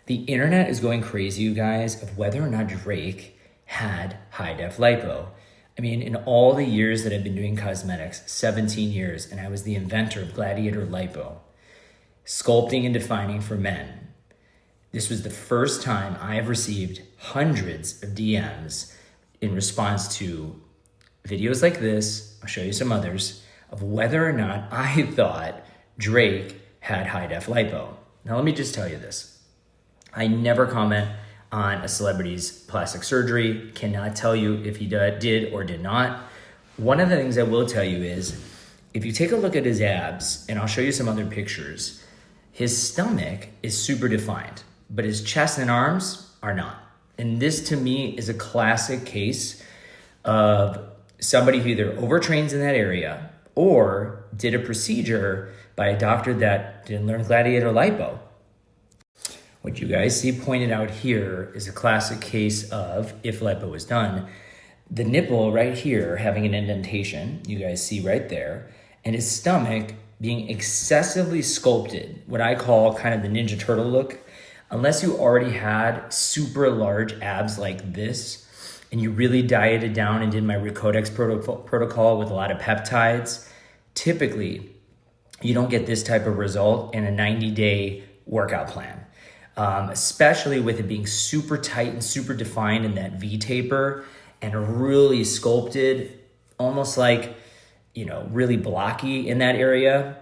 The internet is going crazy, you guys, of whether or not Drake had high def lipo. I mean, in all the years that I've been doing cosmetics, 17 years, and I was the inventor of Gladiator Lipo, sculpting and defining for men. This was the first time I have received hundreds of DMs in response to videos like this, I'll show you some others, of whether or not I thought Drake had high def lipo. Now let me just tell you this. I never comment on a celebrity's plastic surgery, cannot tell you if he did or did not. One of the things I will tell you is, if you take a look at his abs, and I'll show you some other pictures, his stomach is super defined, but his chest and arms are not. And this to me is a classic case of somebody who either overtrains in that area or did a procedure by a doctor that didn't learn Gladiator Lipo. What you guys see pointed out here is a classic case of, if lipo was done, the nipple right here having an indentation, you guys see right there, and his stomach being excessively sculpted, what I call kind of the Ninja Turtle look. Unless you already had super large abs like this, and you really dieted down and did my Recodex protocol with a lot of peptides, typically you don't get this type of result in a 90-day workout plan. Especially with it being super tight and super defined in that V taper and really sculpted, almost like, really blocky in that area,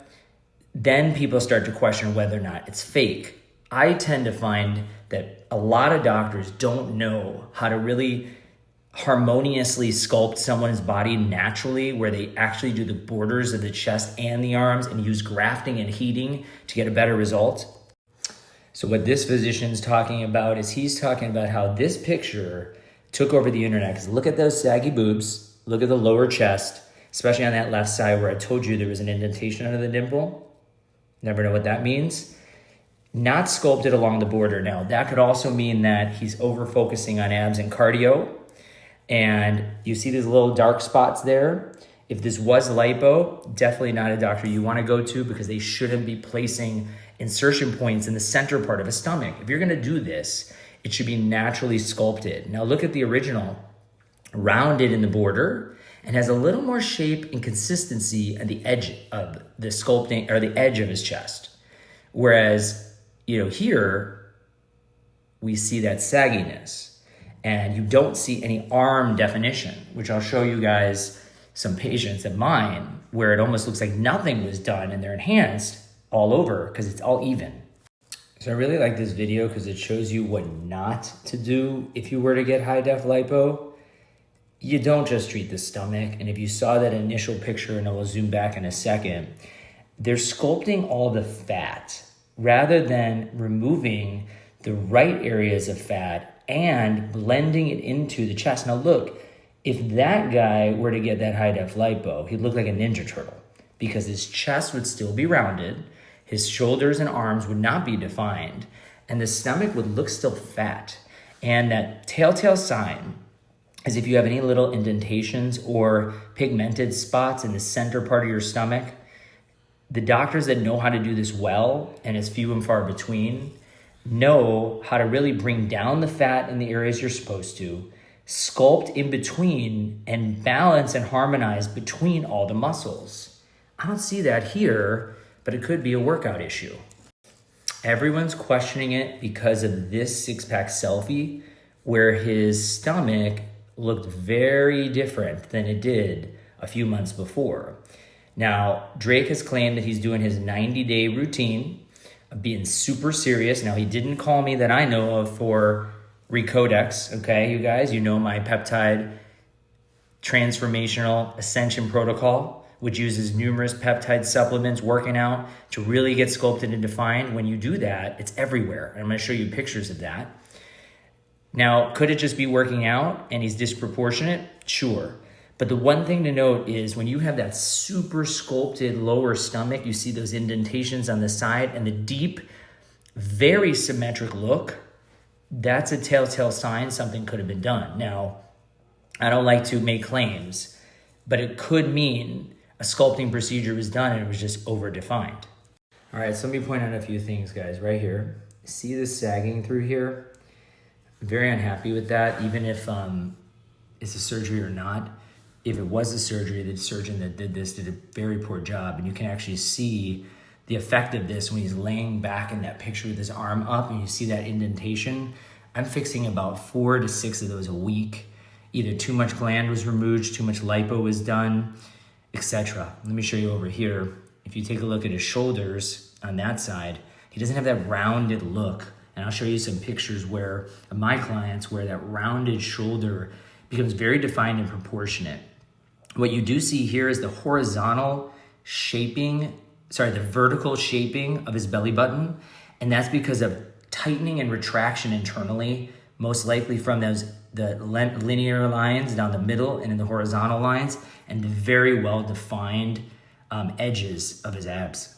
then people start to question whether or not it's fake. I tend to find that a lot of doctors don't know how to really harmoniously sculpt someone's body naturally, where they actually do the borders of the chest and the arms and use grafting and heating to get a better result. So what this physician's talking about is he's talking about how this picture took over the internet. Because look at those saggy boobs, look at the lower chest, especially on that left side where I told you there was an indentation under the dimple. Never know what that means. Not sculpted along the border. Now, that could also mean that he's over-focusing on abs and cardio. And you see these little dark spots there. If this was lipo, definitely not a doctor you want to go to, because they shouldn't be placing insertion points in the center part of a stomach. If you're going to do this, it should be naturally sculpted. Now look at the original, rounded in the border and has a little more shape and consistency at the edge of the sculpting, or the edge of his chest. Whereas, here we see that sagginess, and you don't see any arm definition, which I'll show you guys some patients of mine where it almost looks like nothing was done and they're enhanced all over because it's all even. So I really like this video because it shows you what not to do if you were to get high def lipo. You don't just treat the stomach. And if you saw that initial picture, and I will zoom back in a second, they're sculpting all the fat rather than removing the right areas of fat and blending it into the chest. Now look, if that guy were to get that high def lipo, he'd look like a Ninja Turtle because his chest would still be rounded, his shoulders and arms would not be defined, and the stomach would look still fat. And that telltale sign is if you have any little indentations or pigmented spots in the center part of your stomach. The doctors that know how to do this well, and it's few and far between, know how to really bring down the fat in the areas you're supposed to, sculpt in between, and balance and harmonize between all the muscles. I don't see that here, but it could be a workout issue. Everyone's questioning it because of this six-pack selfie where his stomach looked very different than it did a few months before. Now, Drake has claimed that he's doing his 90-day routine of being super serious. Now, he didn't call me that I know of for Recodex, okay, you guys? You know my peptide transformational ascension protocol, which uses numerous peptide supplements working out to really get sculpted and defined. When you do that, it's everywhere. And I'm going to show you pictures of that. Now, could it just be working out and he's disproportionate? Sure. But the one thing to note is when you have that super sculpted lower stomach, you see those indentations on the side and the deep, very symmetric look, that's a telltale sign something could have been done. Now, I don't like to make claims, but it could mean a sculpting procedure was done and it was just over-defined. All right, so let me point out a few things, guys, right here. See the sagging through here? I'm very unhappy with that, even if it's a surgery or not. If it was a surgery, the surgeon that did this did a very poor job, and you can actually see the effect of this when he's laying back in that picture with his arm up and you see that indentation. I'm fixing about 4 to 6 of those a week. Either too much gland was removed, too much lipo was done, etc. Let me show you over here. If you take a look at his shoulders on that side, he doesn't have that rounded look. And I'll show you some pictures where of my clients where that rounded shoulder becomes very defined and proportionate. What you do see here is the horizontal shaping, the vertical shaping of his belly button. And that's because of tightening and retraction internally, most likely from the linear lines down the middle and in the horizontal lines, and the very well defined edges of his abs.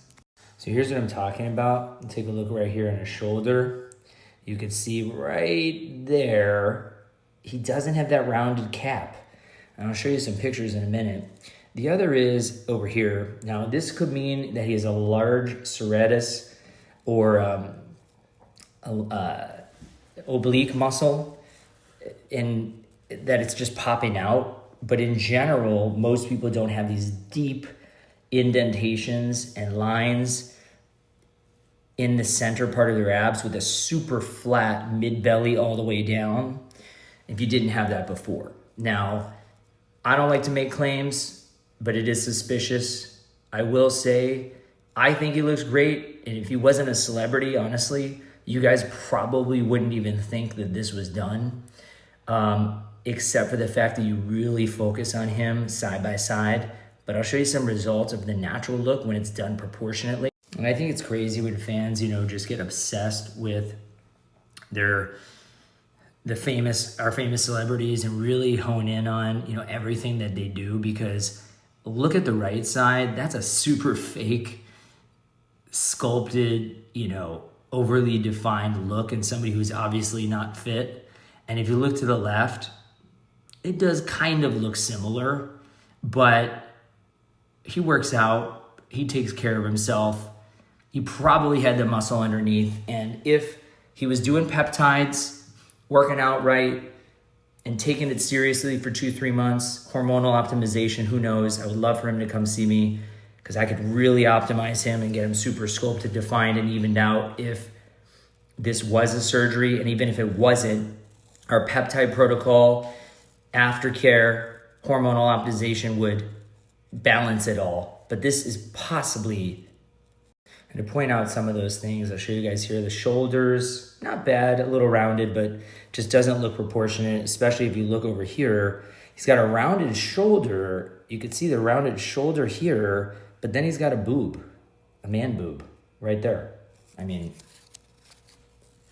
So here's what I'm talking about. Take a look right here on his shoulder. You can see right there, he doesn't have that rounded cap. And I'll show you some pictures in a minute. The other is over here. Now this could mean that he has a large serratus or oblique muscle, and that it's just popping out. But in general, most people don't have these deep indentations and lines in the center part of their abs with a super flat mid-belly all the way down, if you didn't have that before. Now, I don't like to make claims, but it is suspicious. I will say, I think he looks great, and if he wasn't a celebrity, honestly, you guys probably wouldn't even think that this was done, except for the fact that you really focus on him side by side. But I'll show you some results of the natural look when it's done proportionately. And I think it's crazy when fans, just get obsessed with our famous celebrities and really hone in on, everything that they do, because look at the right side. That's a super fake, sculpted, overly defined look in somebody who's obviously not fit. And if you look to the left, it does kind of look similar, but he works out, he takes care of himself. He probably had the muscle underneath. And if he was doing peptides, working out right, and taking it seriously for 2-3 months, hormonal optimization, who knows? I would love for him to come see me because I could really optimize him and get him super sculpted, defined, and evened out if this was a surgery. And even if it wasn't, our peptide protocol, aftercare, hormonal optimization would balance it all. But this is possibly, and to point out some of those things, I'll show you guys here. The shoulders, not bad, a little rounded, but just doesn't look proportionate, especially if you look over here. He's got a rounded shoulder. You could see the rounded shoulder here, but then he's got a boob, a man boob right there. I mean,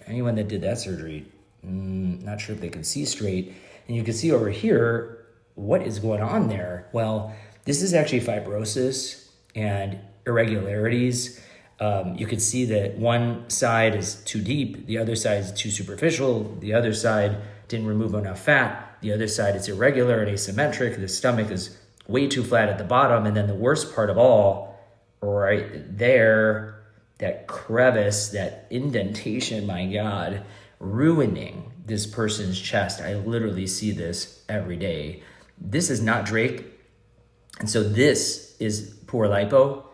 anyone that did that surgery, not sure if they can see straight. And you can see over here, what is going on there? Well, this is actually fibrosis and irregularities. You could see that one side is too deep, the other side is too superficial, the other side didn't remove enough fat, the other side is irregular and asymmetric, the stomach is way too flat at the bottom, and then the worst part of all, right there, that crevice, that indentation, my God, ruining this person's chest. I literally see this every day. This is not Drake, and so this is poor lipo.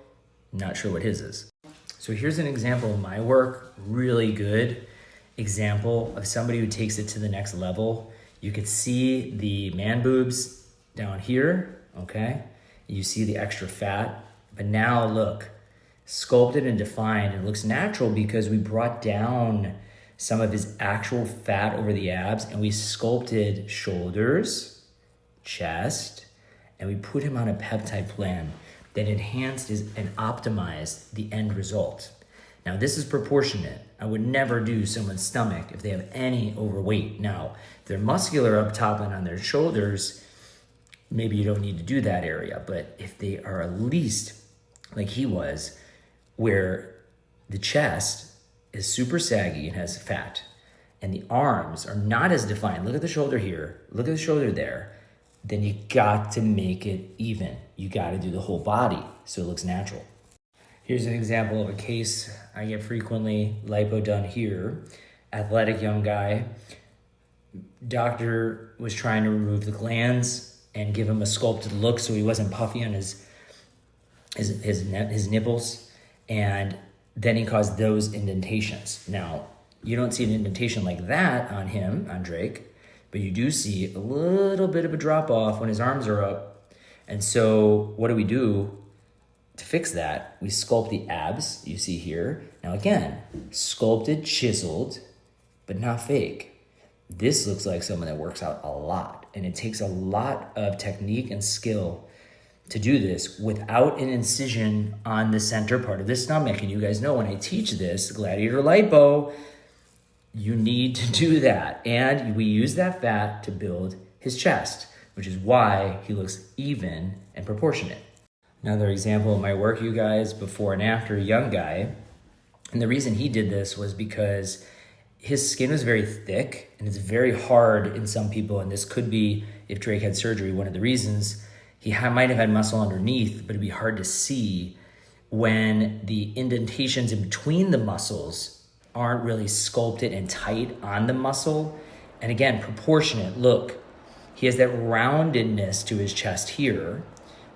Not sure what his is. So here's an example of my work, really good example of somebody who takes it to the next level. You could see the man boobs down here, okay? You see the extra fat, but now look, sculpted and defined. It looks natural because we brought down some of his actual fat over the abs and we sculpted shoulders, chest, and we put him on a peptide plan that enhanced and optimized the end result. Now, this is proportionate. I would never do someone's stomach if they have any overweight. Now, if they're muscular up top and on their shoulders, maybe you don't need to do that area. But if they are at least like he was, where the chest is super saggy and has fat, and the arms are not as defined. Look at the shoulder here. Look at the shoulder there. Then you got to make it even. You got to do the whole body so it looks natural. Here's an example of a case I get frequently, lipo done here. Athletic young guy. Doctor was trying to remove the glands and give him a sculpted look so he wasn't puffy on his nipples. And then he caused those indentations. Now, you don't see an indentation like that on him, on Drake, but you do see a little bit of a drop off when his arms are up. And so what do? To fix that, we sculpt the abs, you see here. Now again, sculpted, chiseled, but not fake. This looks like someone that works out a lot, and it takes a lot of technique and skill to do this without an incision on the center part of the stomach. And you guys know when I teach this, gladiator lipo, you need to do that. And we use that fat to build his chest, which is why he looks even and proportionate. Another example of my work, you guys, before and after, young guy. And the reason he did this was because his skin was very thick, and it's very hard in some people, and this could be, if Drake had surgery, one of the reasons. He might have had muscle underneath, but it'd be hard to see when the indentations in between the muscles aren't really sculpted and tight on the muscle. And again, proportionate. Look, he has that roundedness to his chest here.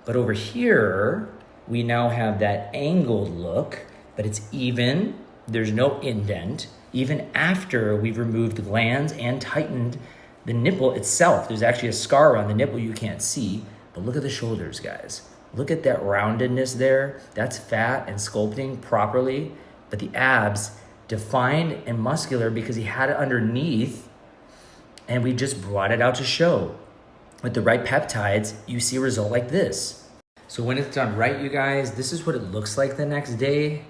But over here, we now have that angled look, but it's even. There's no indent. Even after we've removed the glands and tightened the nipple itself. There's actually a scar on the nipple you can't see. But look at the shoulders, guys. Look at that roundedness there. That's fat and sculpting properly. But the abs, defined and muscular because he had it underneath, and we just brought it out to show. With the right peptides, you see a result like this. So when it's done right, you guys, this is what it looks like the next day.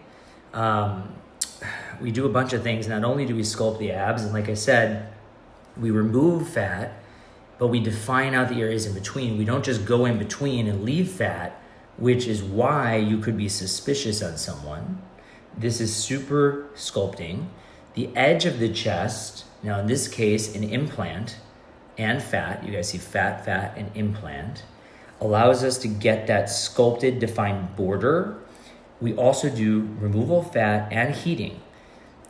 We do a bunch of things. Not only do we sculpt the abs, and like I said, we remove fat, but we define out the areas in between. We don't just go in between and leave fat, which is why you could be suspicious on someone. This is super sculpting. The edge of the chest, now in this case, an implant and fat, you guys see fat, and implant, allows us to get that sculpted, defined border. We also do removal of fat and heating.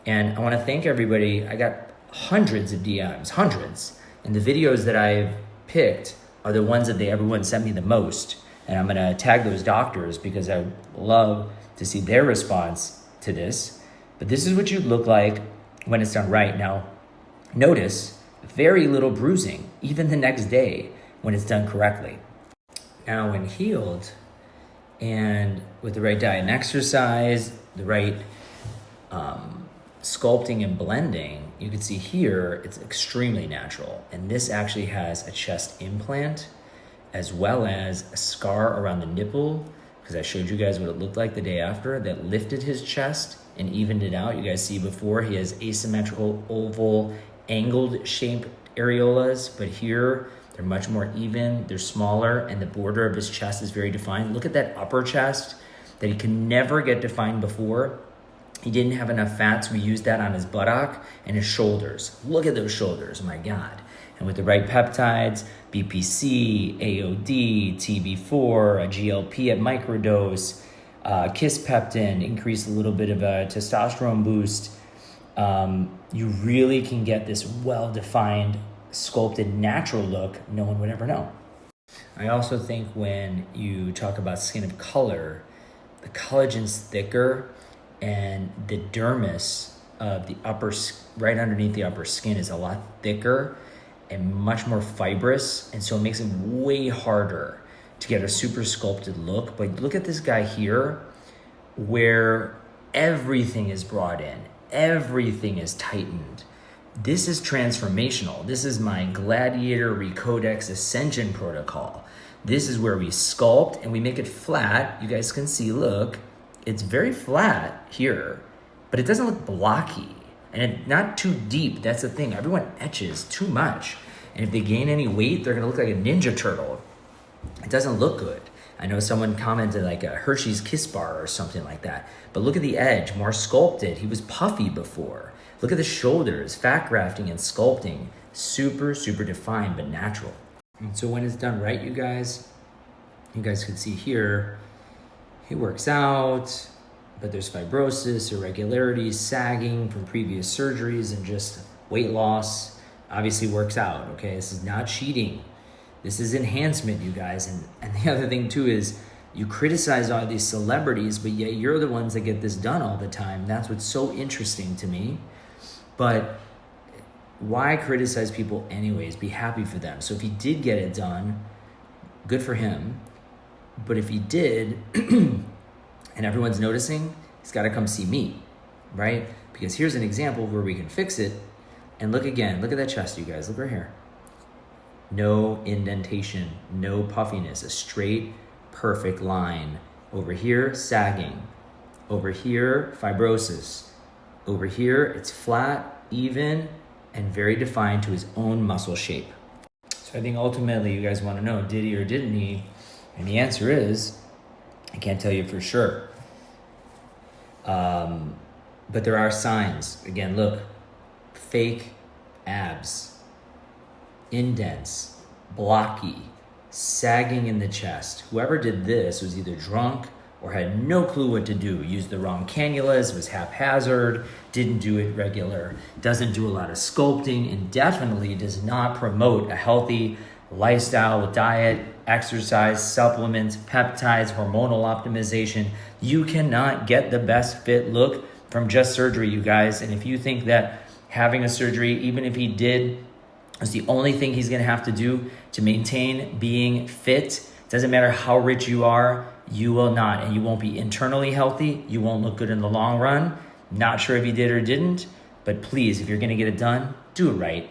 And I wanna thank everybody. I got hundreds of DMs, hundreds. And the videos that I've picked are the ones that everyone sent me the most. And I'm gonna tag those doctors because I would love to see their response to this. But this is what you'd look like when it's done right. Now, notice very little bruising, even the next day when it's done correctly. Now, when healed and with the right diet and exercise, the right sculpting and blending, you can see here, it's extremely natural. And this actually has a chest implant as well as a scar around the nipple, because I showed you guys what it looked like the day after, that lifted his chest and evened it out. You guys see before, he has asymmetrical, oval, angled shaped areolas, but here they're much more even, they're smaller, and the border of his chest is very defined. Look at that upper chest that he could never get defined before. He didn't have enough fat, so we used that on his buttock and his shoulders. Look at those shoulders, my God. And with the right peptides, BPC, AOD, TB4, a GLP at microdose, Kispeptin, increase a little bit of a testosterone boost, you really can get this well-defined, sculpted, natural look no one would ever know. I also think when you talk about skin of color, the collagen's thicker, and the dermis of the right underneath the upper skin is a lot thicker and much more fibrous. And so it makes it way harder to get a super sculpted look. But look at this guy here where everything is brought in, everything is tightened. This is transformational. This is my Gladiator Recodex Ascension protocol. This is where we sculpt and we make it flat. You guys can see, look, it's very flat here, but it doesn't look blocky and not too deep. That's the thing. Everyone etches too much. And if they gain any weight, they're gonna look like a Ninja Turtle. It doesn't look good. I know someone commented like a Hershey's Kiss Bar or something like that. But look at the edge, more sculpted. He was puffy before. Look at the shoulders, fat grafting and sculpting. Super, super defined, but natural. And so when it's done right, you guys can see here, he works out, but there's fibrosis, irregularities, sagging from previous surgeries, and just weight loss. Obviously works out, okay? This is not cheating. This is enhancement, you guys. And the other thing too is you criticize all these celebrities, but yet you're the ones that get this done all the time. That's what's so interesting to me. But why criticize people anyways? Be happy for them. So if he did get it done, good for him. But if he did, and everyone's noticing, he's got to come see me, right? Because here's an example where we can fix it. And look again, look at that chest, you guys. Look right here. No indentation, no puffiness, a straight, perfect line. Over here, sagging. Over here, fibrosis. Over here, it's flat, even, and very defined to his own muscle shape. So I think ultimately you guys want to know, did he or didn't he? And the answer is, I can't tell you for sure. But there are signs. Again, look, fake abs, indents, blocky, sagging in the chest. Whoever did this was either drunk or had no clue what to do, used the wrong cannulas, was haphazard, didn't do it regular, doesn't do a lot of sculpting, and definitely does not promote a healthy lifestyle with diet, exercise, supplements, peptides, hormonal optimization. You cannot get the best fit look from just surgery, you guys. And if you think that having a surgery, even if he did, is the only thing he's gonna have to do to maintain being fit, doesn't matter how rich you are, you will not, and you won't be internally healthy, you won't look good in the long run. Not sure if he did or didn't, but please, if you're gonna get it done, do it right.